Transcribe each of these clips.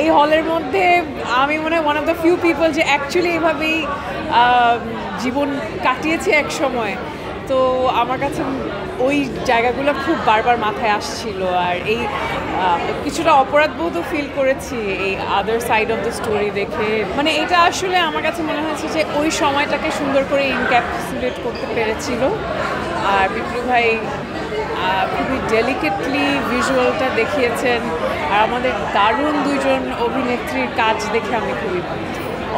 এই হলের মধ্যে আমি মনে হয় one of the few people যে অ্যাকচুয়ালি এভাবেই জীবন কাটিয়েছে এক সময়। তো আমার কাছে ওই জায়গাগুলো খুব বারবার মাথায় আসছিল, আর এই কিছুটা অপরাধবোধও ফিল করেছি এই other side of the story দেখে। মানে এটা আসলে আমার কাছে মনে হয়েছে যে ওই সময়টাকে সুন্দর করে ইনক্যাপসুলেট করতে পেরেছিল। আর বিপ্লব ভাই খুবই ডেলিকেটলি ভিজুয়ালটা দেখিয়েছেন, আর আমাদের দারুণ দুইজন অভিনেত্রীর কাজ দেখে আমি খুবই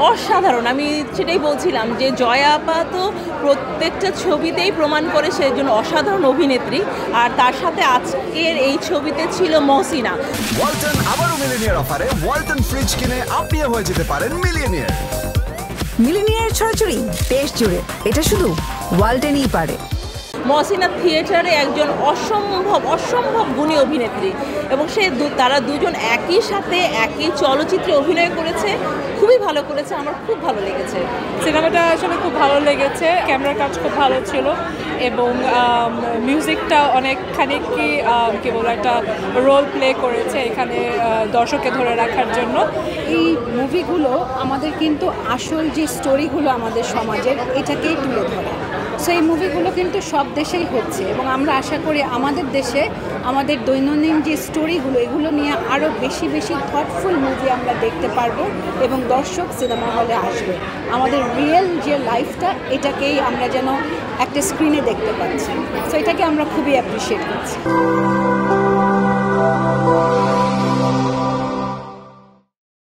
অসাধারণ। আমি সেটাই বলছিলাম যে জয়া আপা তো প্রত্যেকটা ছবিতেই প্রমাণ করে সে একজন অসাধারণ অভিনেত্রী, আর তার সাথে আজকের এই ছবিতে ছিল মহসিনা। ওয়ালটন আবারও মিলিনিয়ার অফারে ওয়ালটন ফ্রিজ কিনে আপনিও হয়ে যেতে পারেন মিলিয়নিয়ার। মিলিনিয়ার ছড়াছড়ি দেশ জুড়ে, এটা শুধু ওয়ালটনই পারে। মহসিনা থিয়েটারে একজন অসম্ভব গুণী অভিনেত্রী, এবং তারা দুজন একই সাথে একই চলচ্চিত্রে অভিনয় করেছে, খুবই ভালো করেছে। আমার খুব ভালো লেগেছে সিনেমাটা, আসলে খুব ভালো লেগেছে। ক্যামেরার কাজ খুব ভালো ছিল এবং মিউজিকটা অনেকখানি কি বলবো একটা রোল প্লে করেছে এখানে দর্শককে ধরে রাখার জন্য। এই মুভিগুলো আমাদের কিন্তু আসল যে স্টোরিগুলো আমাদের সমাজের, এটাকেই তুলে ধরে। সো এই মুভিগুলো কিন্তু সব দেশেই হচ্ছে, এবং আমরা আশা করি আমাদের দেশে আমাদের দৈনন্দিন যে স্টোরিগুলো, এগুলো নিয়ে আরও বেশি বেশি থটফুল মুভি আমরা দেখতে পারবো, এবং দর্শক সিনেমা হলে আসবে। আমাদের রিয়েল যে লাইফটা, এটাকেই আমরা যেন একটা স্ক্রিনে দেখতে পাচ্ছি। সো এটাকে আমরা খুবই অ্যাপ্রিসিয়েট করছি।